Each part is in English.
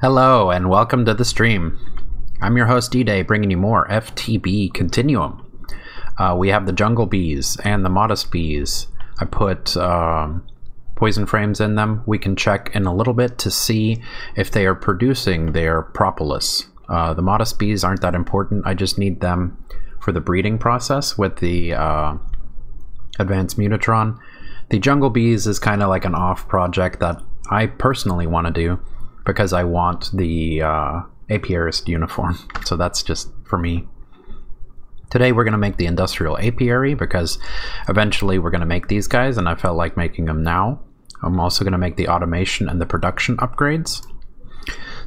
Hello and welcome to the stream. I'm your host D-Day, bringing you more FTB Continuum. We have the jungle bees and the modest bees. I put poison frames in them. We can check in a little bit to see if they are producing their propolis. The modest bees aren't that important. I just need them for the breeding process with the advanced Mutatron. The jungle bees is kind of like an off project that I personally want to do because I want the apiarist uniform. So that's just for me. Today we're going to make the industrial apiary because eventually we're going to make these guys, and I felt like making them now. I'm also going to make the automation and the production upgrades.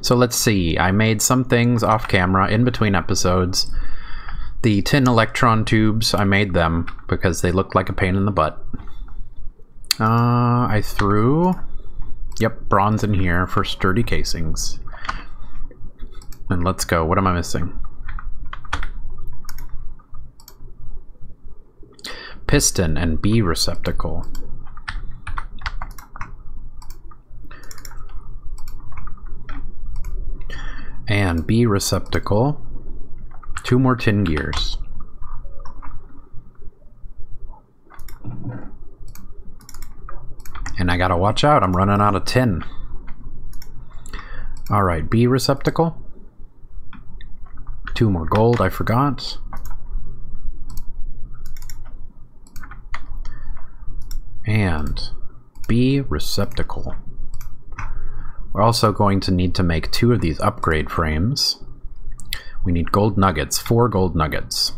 So let's see, I made some things off camera in between episodes. The tin electron tubes, I made them because they looked like a pain in the butt. I threw, bronze in here for sturdy casings. And let's go, what am I missing? Piston and bee receptacle. And bee receptacle. 2 more tin gears. And I gotta watch out, I'm running out of tin. Alright, bee receptacle. 2 more gold, I forgot. And bee receptacle. We're also going to need to make 2 of these upgrade frames. We need gold nuggets, 4 gold nuggets.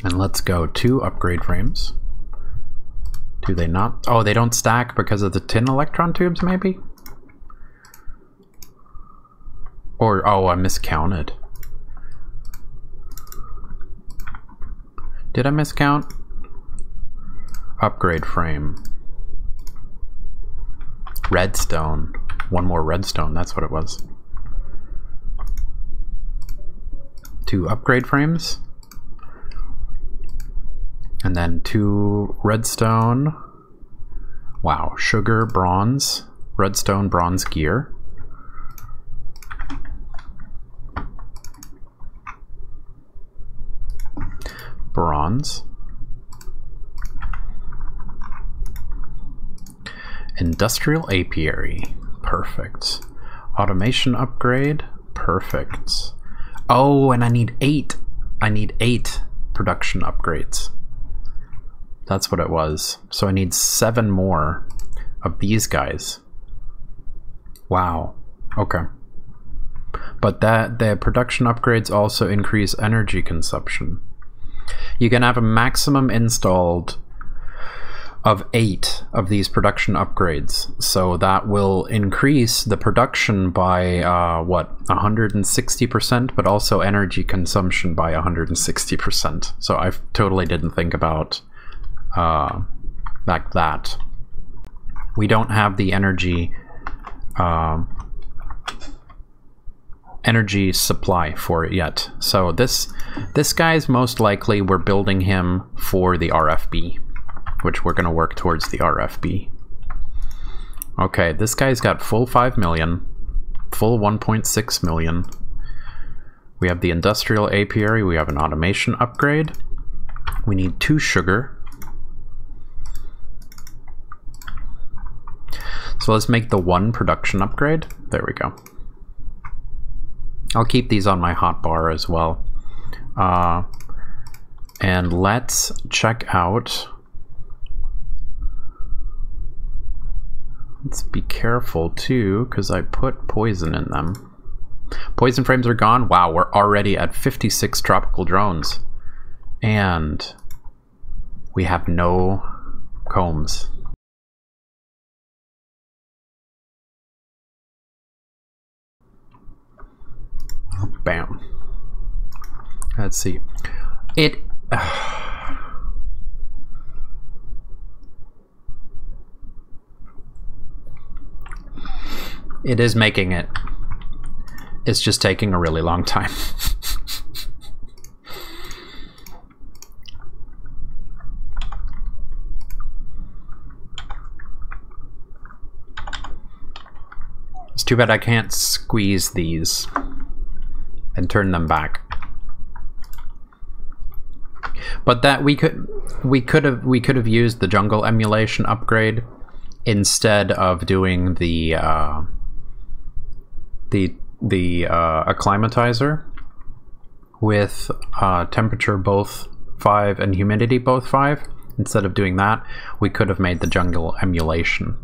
And let's go 2 upgrade frames. Do they not? Oh, they don't stack because of the tin electron tubes, maybe? Or, oh, I miscounted. Did I miscount? Upgrade frame. Redstone. 1 more redstone, that's what it was. 2 upgrade frames. And then 2 redstone. Wow, sugar, bronze, redstone, bronze gear. Bronze. Industrial apiary. Perfect. Automation upgrade. Perfect. Oh, and I need 8. I need 8 production upgrades. That's what it was. So I need 7 more of these guys. Wow. Okay. But the production upgrades also increase energy consumption. You can have a maximum installed of 8 of these production upgrades. So that will increase the production by, what, 160%, but also energy consumption by 160%. So I totally didn't think about like that. We don't have the energy energy supply for it yet. So this guy's most likely we're building him for the RFB, which we're going to work towards the RFB. Okay, this guy's got full 5 million, full 1.6 million. We have the industrial apiary, we have an automation upgrade. We need 2 sugar. So let's make the 1 production upgrade. There we go. I'll keep these on my hotbar as well. And let's check out. Let's be careful too, because I put poison in them. Poison frames are gone. Wow, we're already at 56 tropical drones. And we have no combs. Bam. Let's see. It is making it. It's just taking a really long time. too bad I can't squeeze these and turn them back. But that we could have used the jungle emulation upgrade instead of doing the acclimatizer with temperature both 5 and humidity both 5. Instead of doing that, we could have made the jungle emulation.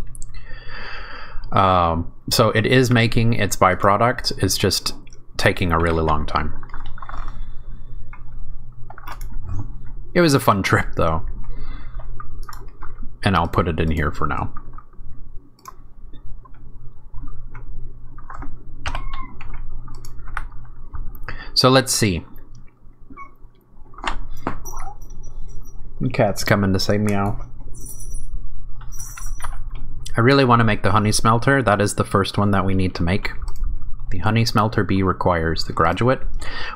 So it is making its byproduct. It's just taking a really long time. It was a fun trip though, and I'll put it in here for now. So let's see. The cat's coming to say meow. I really want to make the Honey Smelter. That is the first one that we need to make. The Honey Smelter bee requires the graduate,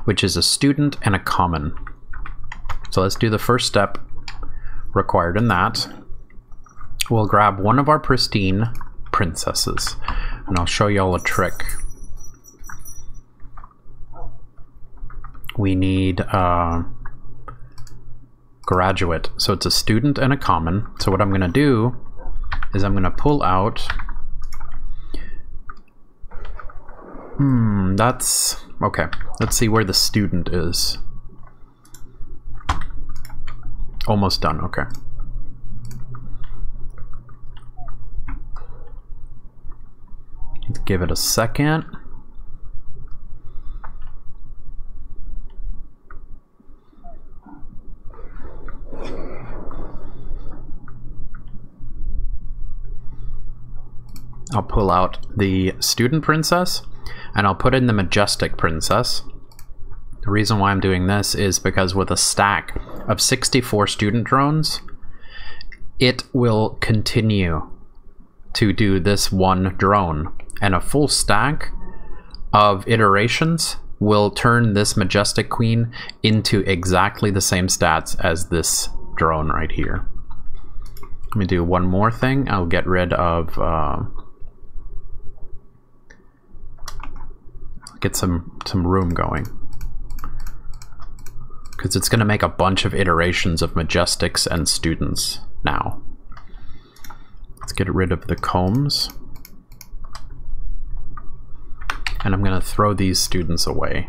which is a student and a common. So let's do the first step required in that. We'll grab one of our pristine princesses, and I'll show y'all a trick. We need graduate. So it's a student and a common. So what I'm going to do is I'm going to pull out... that's... okay. Let's see where the student is. Almost done, okay. Let's give it a second. I'll pull out the student princess and I'll put in the majestic princess. The reason why I'm doing this is because with a stack of 64 student drones, it will continue to do this one drone, and a full stack of iterations will turn this majestic queen into exactly the same stats as this drone right here. Let me do one more thing. I'll get rid of get some room going, because it's going to make a bunch of iterations of majestics and students now. Let's get rid of the combs, and I'm going to throw these students away.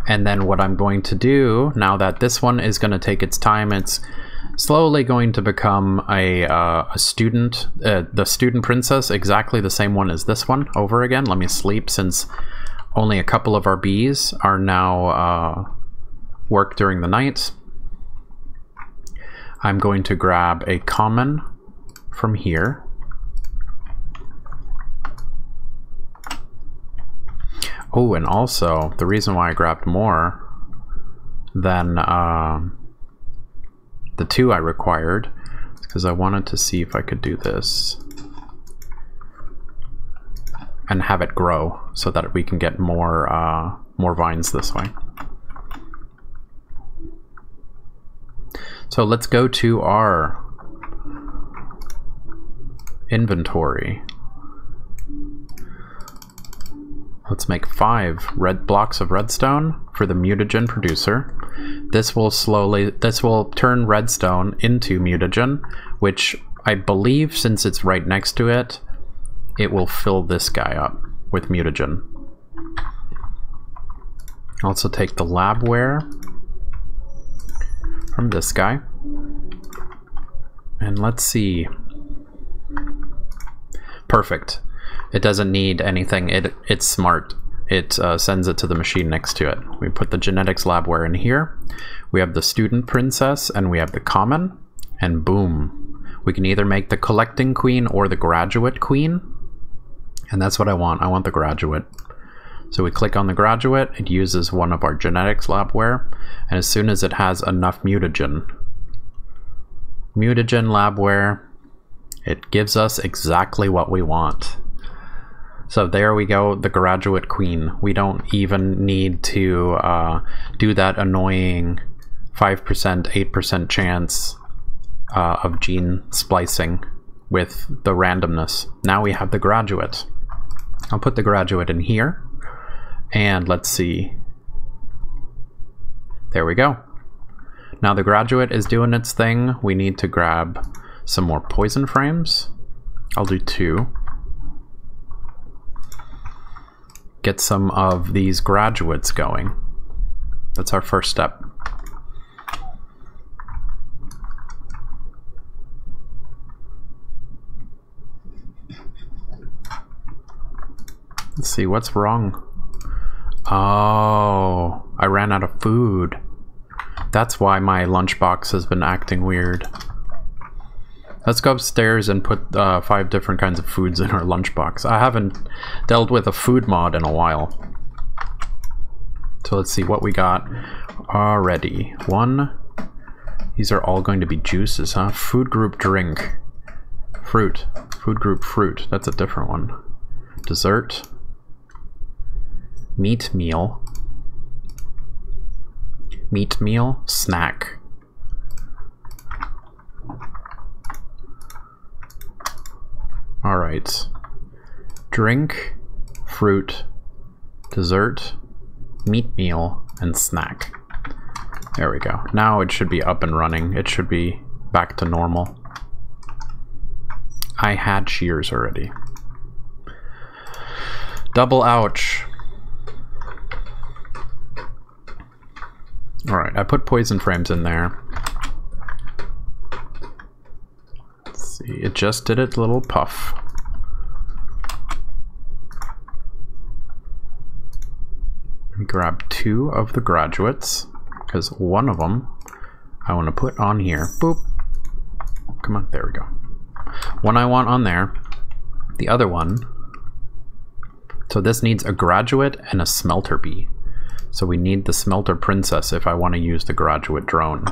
And then what I'm going to do, now that this one is going to take its time, it's slowly going to become a student, the student princess, exactly the same one as this one over again. Let me sleep, since only a couple of our bees are now work during the night. I'm going to grab a common from here. Oh, and also, the reason why I grabbed more than the two I required is because I wanted to see if I could do this and have it grow so that we can get more vines this way. So let's go to our inventory. Let's make 5 red blocks of redstone for the Mutagen Producer. This will turn redstone into mutagen, which I believe, since it's right next to it, it will fill this guy up with mutagen. Also take the labware from this guy, and let's see. Perfect. It doesn't need anything. It's smart. It sends it to the machine next to it. We put the genetics labware in here. We have the student princess and we have the common, and boom. We can either make the collecting queen or the graduate queen, and that's what I want. I want the graduate. So we click on the graduate. It uses one of our genetics labware, and as soon as it has enough mutagen labware, it gives us exactly what we want. So there we go, the graduate queen. We don't even need to do that annoying 5%, 8% chance of gene splicing with the randomness. Now we have the graduate. I'll put the graduate in here, and let's see. There we go. Now the graduate is doing its thing. We need to grab some more poison frames. I'll do 2. Get some of these graduates going. That's our first step. Let's see, what's wrong? Oh, I ran out of food. That's why my lunchbox has been acting weird. Let's go upstairs and put 5 different kinds of foods in our lunchbox. I haven't dealt with a food mod in a while. So let's see what we got already. 1. These are all going to be juices, huh? Food group drink. Fruit. Food group fruit. That's a different one. Dessert. Meat meal. Meat meal. Snack. Alright. Drink, fruit, dessert, meat meal, and snack. There we go. Now it should be up and running. It should be back to normal. I had shears already. Double ouch. Alright, I put poison frames in there. Let's see, it just did its little puff. Grab 2 of the graduates, because one of them I want to put on here. Boop. Come on, there we go. One I want on there. The other one. So this needs a graduate and a smelter bee. So we need the smelter princess if I want to use the graduate drone.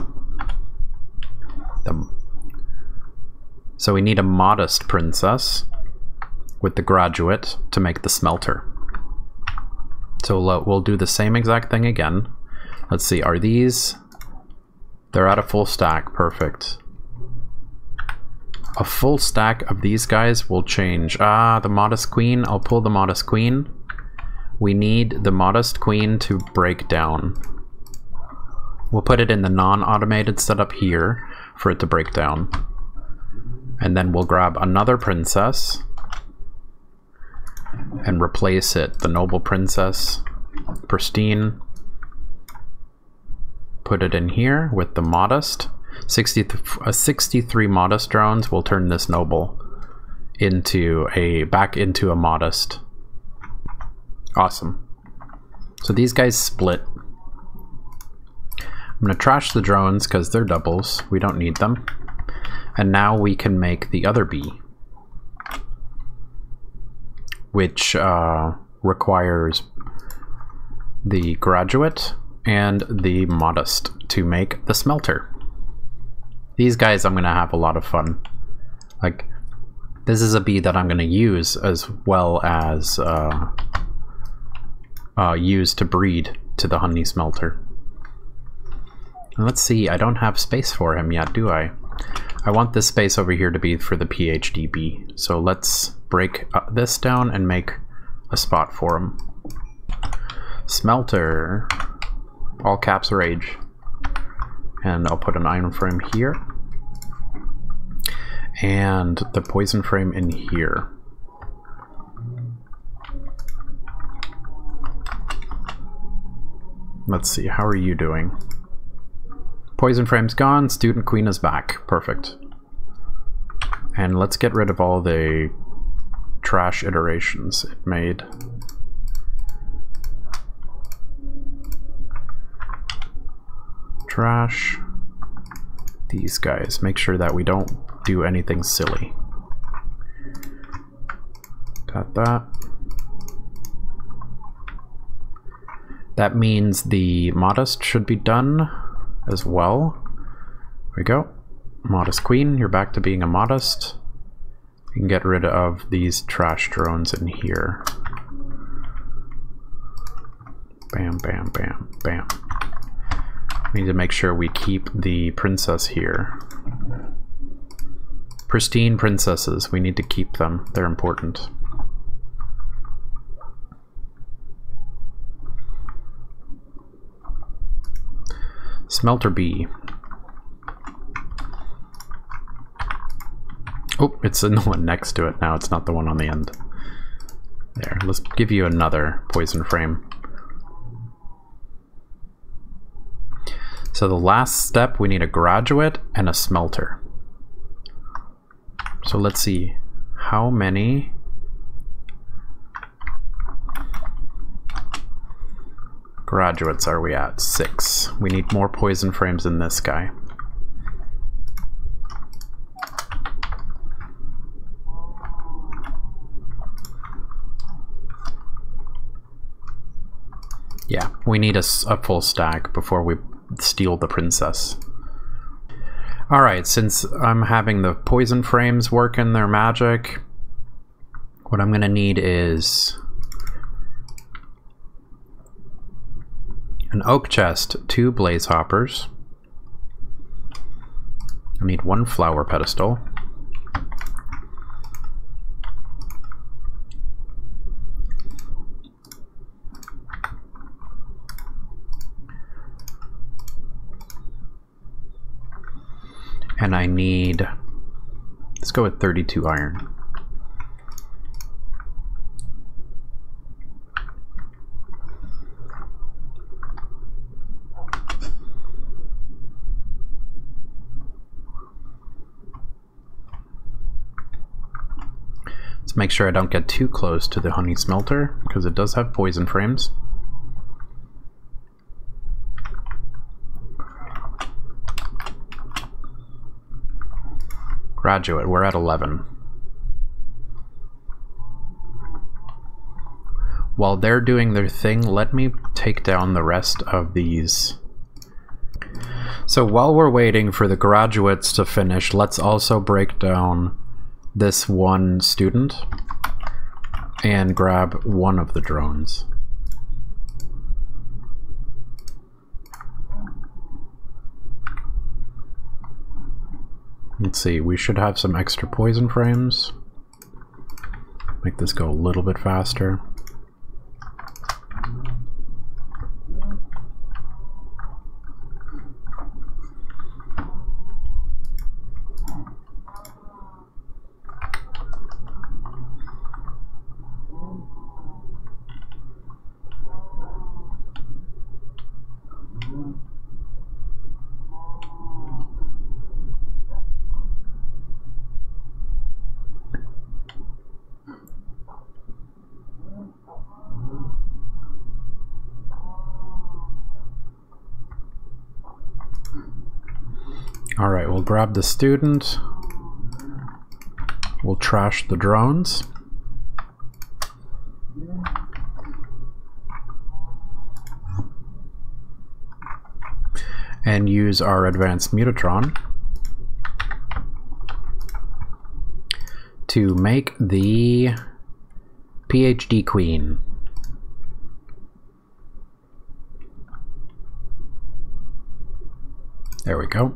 So we need a modest princess with the graduate to make the smelter. So we'll do the same exact thing again. Let's see, are these... They're at a full stack, perfect. A full stack of these guys will change. The modest queen, I'll pull the modest queen. We need the modest queen to break down. We'll put it in the non-automated setup here for it to break down. And then we'll grab another princess and replace it. The noble princess, pristine. Put it in here with the modest. 63 modest drones will turn this noble into back into a modest. Awesome. So these guys split. I'm going to trash the drones because they're doubles. We don't need them. And now we can make the other bee, which requires the graduate and the modest to make the smelter. These guys I'm going to have a lot of fun. Like, this is a bee that I'm going to use as well as use to breed to the Honey Smelter. And let's see, I don't have space for him yet, do I? I want this space over here to be for the PhD bee. So let's break this down and make a spot for him. Smelter, all caps rage. And I'll put an iron frame here. And the poison frame in here. Let's see, how are you doing? Poison frame's gone, student queen is back. Perfect. And let's get rid of all the trash iterations it made. Trash these guys. Make sure that we don't do anything silly. Got that. That means the modest should be done as well. There we go. Modest queen, you're back to being a modest. You can get rid of these trash drones in here. Bam, bam, bam, bam. We need to make sure we keep the princess here. Pristine princesses. We need to keep them. They're important. Smelter bee. Oh, it's the one next to it now. It's not the one on the end. There, let's give you another poison frame. So the last step, we need a graduate and a smelter. So let's see, how many graduates are we at? 6. We need more poison frames than this guy. Yeah, we need a full stack before we steal the princess. Alright, since I'm having the poison frames work in their magic, what I'm going to need is an oak chest, 2 blaze hoppers. I need 1 flower pedestal. And I need, let's go with 32 iron. Let's make sure I don't get too close to the Honey Smelter, because it does have poison frames. Graduate, we're at 11. While they're doing their thing, let me take down the rest of these. So while we're waiting for the graduates to finish, let's also break down this one student and grab one of the drones. Let's see, we should have some extra poison frames. Make this go a little bit faster. Alright, we'll grab the student. We'll trash the drones. And use our advanced Mutatron to make the PhD Queen. There we go.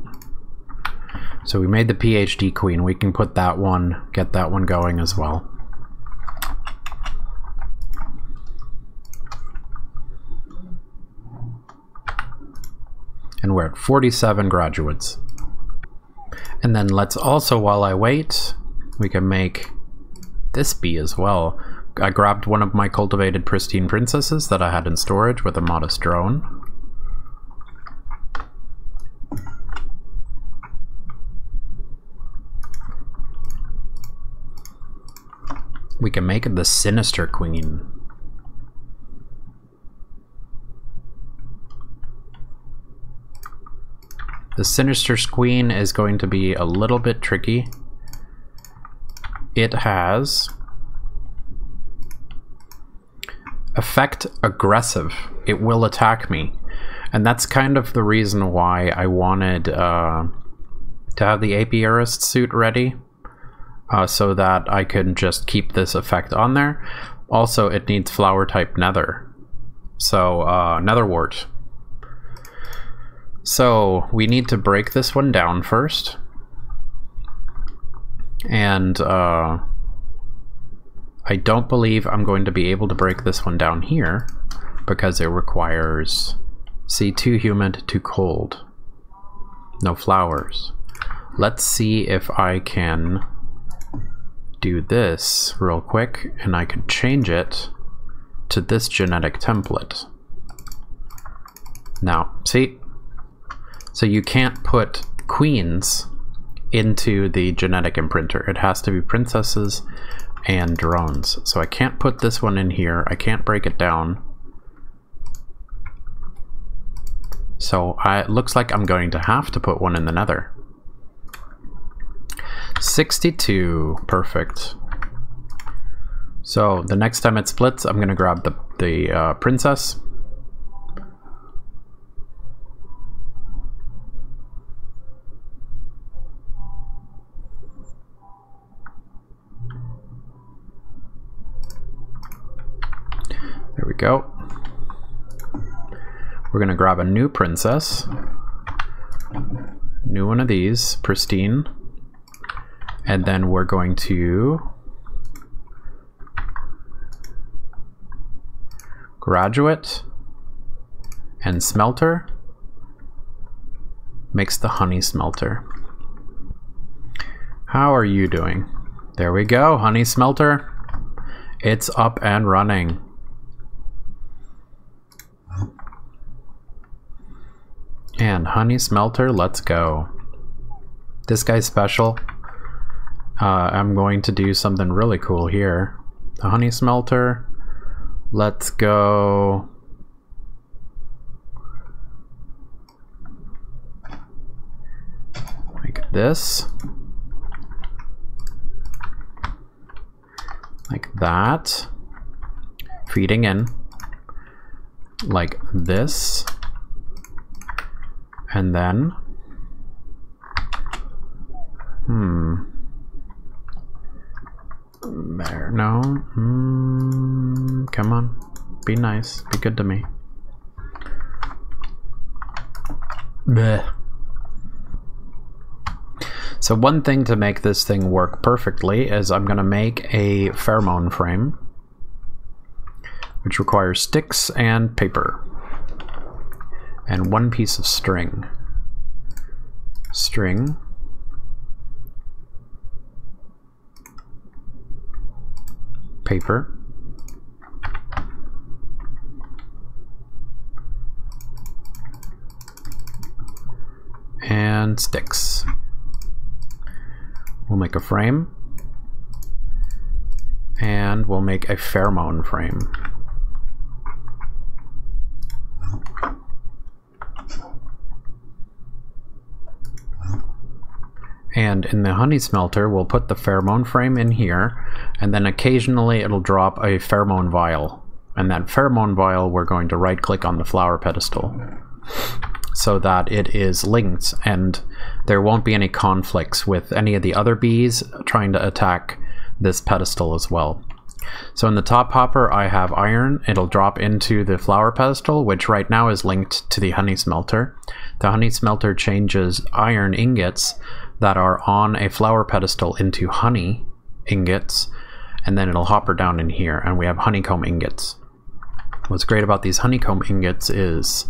So we made the PhD Queen. We can put that one, get that one going as well. And we're at 47 graduates. And then let's also, while I wait, we can make this bee as well. I grabbed one of my cultivated pristine princesses that I had in storage with a modest drone. We can make it the Sinister Queen. The Sinister Queen is going to be a little bit tricky. It has effect aggressive. It will attack me. And that's kind of the reason why I wanted to have the apiarist suit ready. So that I can just keep this effect on there. Also, it needs flower type nether. So, netherwort. So, we need to break this one down first. And I don't believe I'm going to be able to break this one down here because it requires, see, too humid, too cold. No flowers. Let's see if I can do this real quick, and I could change it to this genetic template. Now, see? So you can't put queens into the genetic imprinter. It has to be princesses and drones. So I can't put this one in here. I can't break it down. So it looks like I'm going to have to put one in the nether. 62, perfect. So the next time it splits, I'm gonna grab the princess. There we go. We're gonna grab a new princess. New one of these, pristine. And then we're going to graduate and smelter. Makes the Honey Smelter. How are you doing? There we go, Honey Smelter. It's up and running. And Honey Smelter, let's go. This guy's special. I'm going to do something really cool here. The Honey Smelter. Let's go. Like this. Like that. Feeding in. Like this. And then. There, no. Come on. Be nice. Be good to me. Blech. So one thing to make this thing work perfectly is I'm going to make a Pheromone Frame, which requires sticks and paper. And one piece of string. String. Paper. And sticks. We'll make a frame. And we'll make a Pheromone Frame. And in the Honey Smelter, we'll put the Pheromone Frame in here, and then occasionally it'll drop a pheromone vial. And that pheromone vial, we're going to right-click on the flower pedestal so that it is linked, and there won't be any conflicts with any of the other bees trying to attack this pedestal as well. So in the top hopper, I have iron. It'll drop into the flower pedestal, which right now is linked to the Honey Smelter. The Honey Smelter changes iron ingots that are on a flower pedestal into honey ingots, and then it'll hopper down in here, and we have honeycomb ingots. What's great about these honeycomb ingots is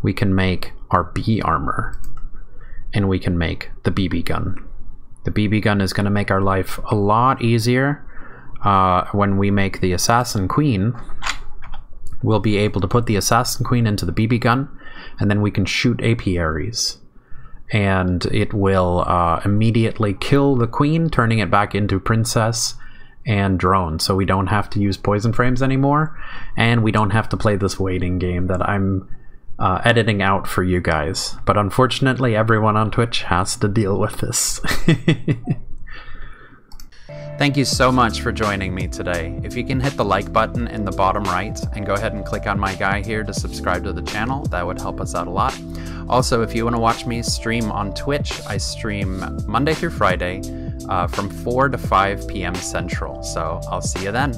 we can make our bee armor, and we can make the BB gun. The BB gun is going to make our life a lot easier. When we make the Assassin Queen, we'll be able to put the Assassin Queen into the BB gun, and then we can shoot apiaries. And it will immediately kill the queen, turning it back into princess and drone. So we don't have to use poison frames anymore, and we don't have to play this waiting game that I'm editing out for you guys. But unfortunately, everyone on Twitch has to deal with this. Thank you so much for joining me today. If you can hit the like button in the bottom right and go ahead and click on my guy here to subscribe to the channel, that would help us out a lot. Also, if you want to watch me stream on Twitch, I stream Monday through Friday from 4 to 5 p.m. Central. So I'll see you then.